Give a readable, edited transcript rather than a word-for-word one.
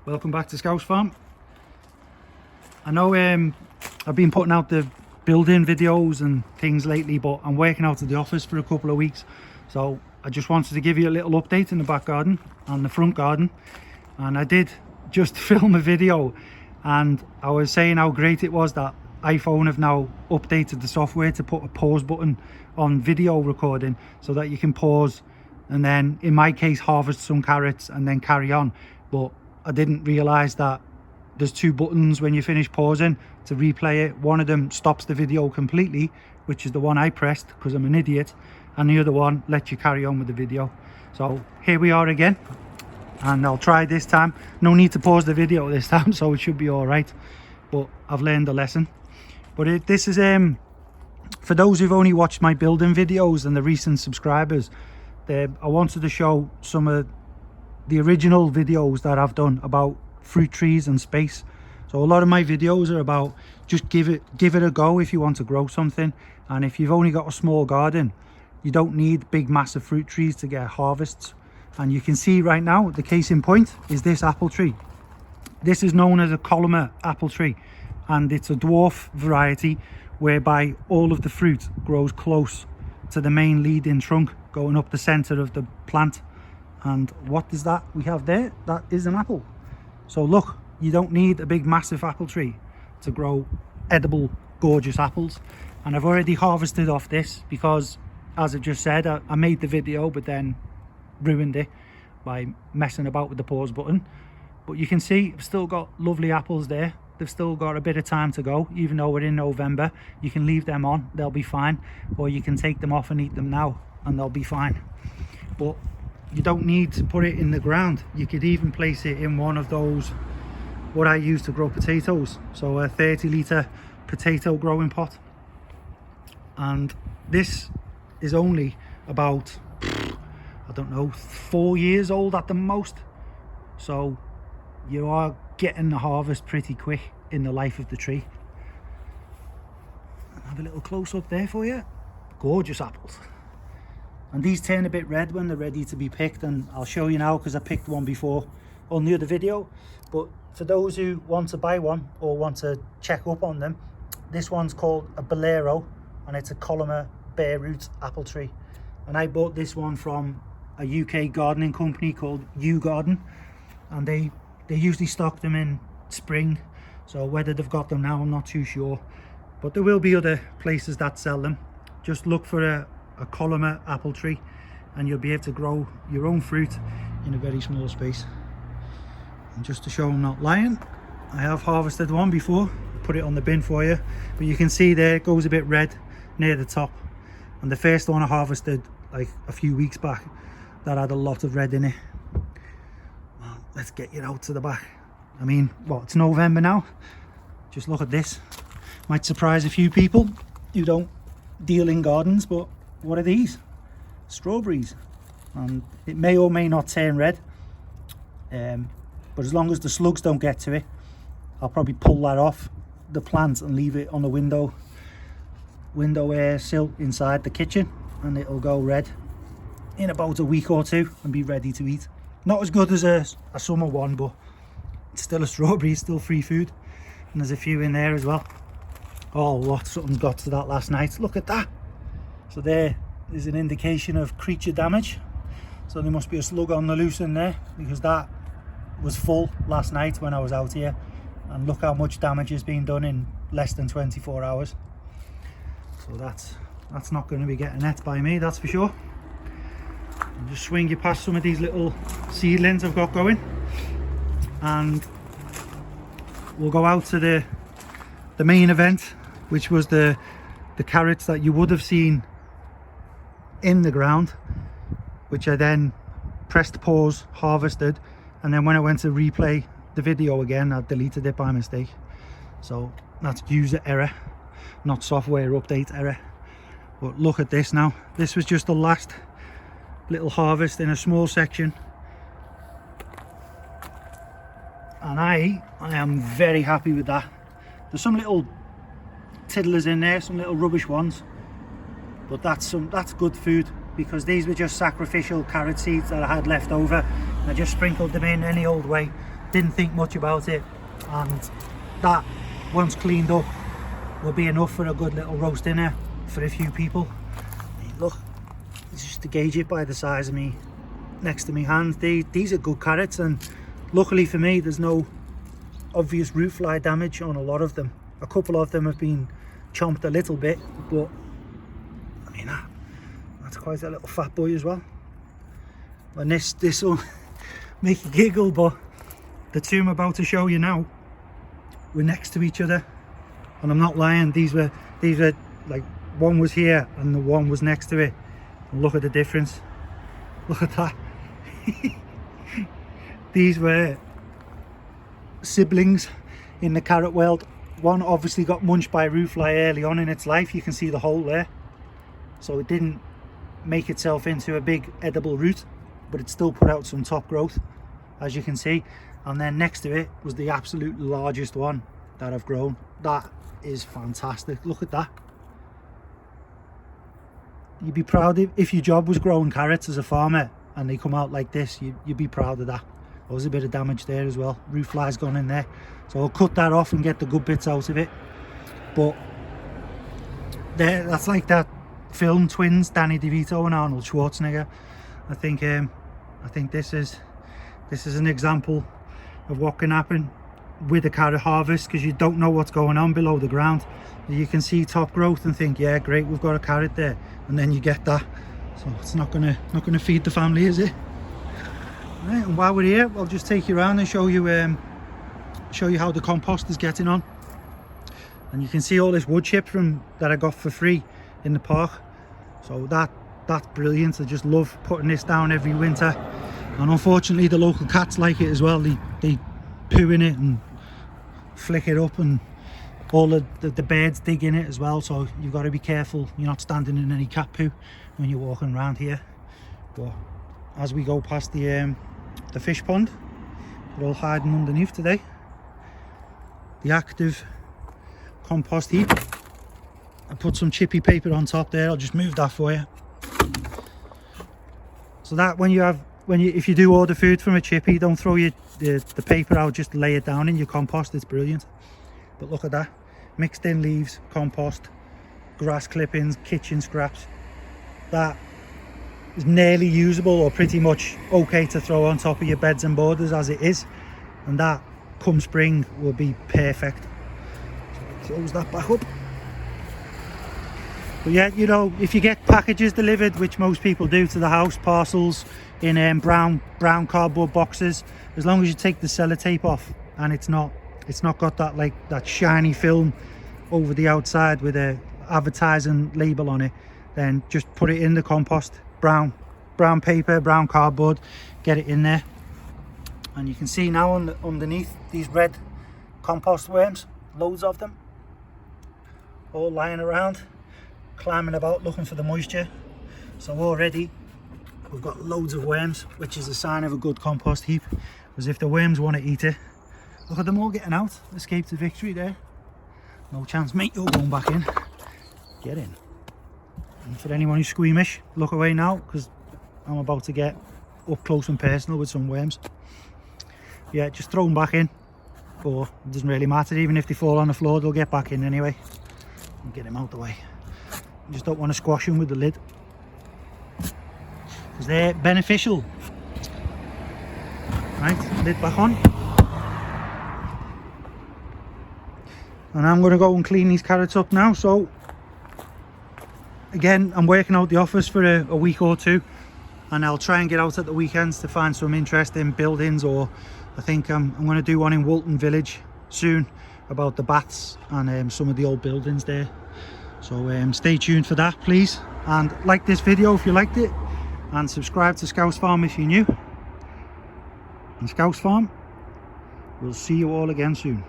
Welcome back to Scouse Farm. I know I've been putting out the building videos and things lately, but I'm working out of the office for a couple of weeks, so I just wanted to give you a little update in the back garden and the front garden. And I did just film a video, and I was saying how great it was that iPhone have now updated the software to put a pause button on video recording, so that you can pause and then, in my case, harvest some carrots and then carry on. But I didn't realize that there's two buttons when you finish pausing to replay it. One of them stops the video completely, which is the one I pressed because I'm an idiot, and the other one lets you carry on with the video. So here we are again, and I'll try this time. No need to pause the video this time, so it should be all right. But I've learned a lesson. But this is for those who've only watched my building videos and the recent subscribers, I wanted to show some of the original videos that I've done about fruit trees and space. So a lot of my videos are about just give it a go if you want to grow something. And if you've only got a small garden, you don't need big massive fruit trees to get harvests. And you can see right now, the case in point is this apple tree. This is known as a columnar apple tree, and it's a dwarf variety whereby all of the fruit grows close to the main leading trunk going up the center of the plant. And what is that we have there? That is an apple. So look, you don't need a big massive apple tree to grow edible gorgeous apples. And I've already harvested off this because, as I just said, I made the video but then ruined it by messing about with the pause button. But you can see I've still got lovely apples there. They've still got a bit of time to go, even though we're in November. You can leave them on, they'll be fine, or you can take them off and eat them now and they'll be fine. But you don't need to put it in the ground. You could even place it in one of those, what I use to grow potatoes, so a 30-litre potato growing pot. And this is only about, I don't know, 4 years old at the most, so you are getting the harvest pretty quick in the life of the tree. I'll have a little close up there for you. Gorgeous apples. And these turn a bit red when they're ready to be picked, and I'll show you now because I picked one before on the other video. But for those who want to buy one or want to check up on them, this one's called a Bolero, and it's a columnar bare root apple tree. And I bought this one from a UK gardening company called U Garden, and they usually stock them in spring, so whether they've got them now I'm not too sure, but there will be other places that sell them. Just look for a columnar apple tree and you'll be able to grow your own fruit in a very small space. And just to show I'm not lying, I have harvested one before, put it on the bin for you, but you can see there it goes a bit red near the top. And the first one I harvested like a few weeks back, that had a lot of red in it. Well, let's get you out to the back. I mean, what, it's November now. Just look at this. Might surprise a few people who don't deal in gardens, but what are these? Strawberries. And it may or may not turn red, but as long as the slugs don't get to it, I'll probably pull that off the plant and leave it on the window sill inside the kitchen, and it'll go red in about a week or two and be ready to eat. Not as good as a summer one, but it's still a strawberry, it's still free food. And there's a few in there as well. Oh, what, something got to that last night. Look at that. So there is an indication of creature damage. So there must be a slug on the loose in there, because that was full last night when I was out here. And look how much damage has been done in less than 24 hours. So that's not going to be getting ate by me, that's for sure. I'll just swing you past some of these little seedlings I've got going, and we'll go out to the main event, which was the carrots that you would have seen in the ground, which I then pressed pause, harvested, and then when I went to replay the video again, I deleted it by mistake. So that's user error, not software update error. But look at this now. This was just the last little harvest in a small section, and I am very happy with that. There's some little tiddlers in there, some little rubbish ones, but that's good food, because these were just sacrificial carrot seeds that I had left over. I just sprinkled them in any old way, didn't think much about it, and that, once cleaned up, will be enough for a good little roast dinner for a few people. Look, just to gauge it by the size of me next to me hand, these are good carrots, and luckily for me there's no obvious root fly damage on a lot of them. A couple of them have been chomped a little bit, but I mean that's quite a little fat boy as well. And this will make you giggle, but the two I'm about to show you now were next to each other, and I'm not lying, these were like, one was here and the one was next to it, and look at the difference. Look at that. These were siblings in the carrot world. One obviously got munched by a root fly early on in its life. You can see the hole there, so it didn't make itself into a big edible root, but it still put out some top growth, as you can see. And then next to it was the absolute largest one that I've grown. That is fantastic. Look at that. You'd be proud if your job was growing carrots as a farmer and they come out like this. You'd be proud of that. There was a bit of damage there as well. Root flies gone in there, so I'll cut that off and get the good bits out of it. But there, that's like that film Twins, Danny DeVito and Arnold Schwarzenegger. I think this is an example of what can happen with a carrot harvest, because you don't know what's going on below the ground. You can see top growth and think, yeah, great, we've got a carrot there, and then you get that. So it's not gonna feed the family, is it? Right, and while we're here, I'll just take you around and show you how the compost is getting on. And you can see all this wood chip that I got for free in the park. So that's brilliant. I just love putting this down every winter, and unfortunately the local cats like it as well. They poo in it and flick it up, and all the birds dig in it as well, so you've got to be careful you're not standing in any cat poo when you're walking around here. But as we go past the fish pond, they're all hiding underneath today. The active compost heap. I put some chippy paper on top there. I'll just move that for you. So that if you do order food from a chippy, don't throw the paper out, just lay it down in your compost. It's brilliant. But look at that, mixed in leaves, compost, grass clippings, kitchen scraps. That is nearly usable, or pretty much okay to throw on top of your beds and borders as it is, and that come spring will be perfect. So close that back up. But yeah, you know, if you get packages delivered, which most people do to the house, parcels in brown cardboard boxes, as long as you take the sellotape off and it's not got that shiny film over the outside with a advertising label on it, then just put it in the compost. Brown paper, brown cardboard, get it in there. And you can see now underneath these red compost worms, loads of them, all lying around, climbing about looking for the moisture. So already we've got loads of worms, which is a sign of a good compost heap, because if the worms want to eat it, look at them all getting out. Escape to victory there. No chance, mate, you're going back in. Get in. And for anyone who's squeamish, look away now, because I'm about to get up close and personal with some worms. Yeah, just throw them back in, or it doesn't really matter. Even if they fall on the floor, they'll get back in anyway. And get them out the way. You just don't want to squash them with the lid, because they're beneficial. Right, lid back on. And I'm going to go and clean these carrots up now. So again, I'm working out the office for a week or two, and I'll try and get out at the weekends to find some interesting buildings, or I think I'm going to do one in Walton Village soon about the baths and some of the old buildings there. So stay tuned for that, please, and like this video if you liked it, and subscribe to Scouse Farm if you're new. And Scouse Farm, we'll see you all again soon.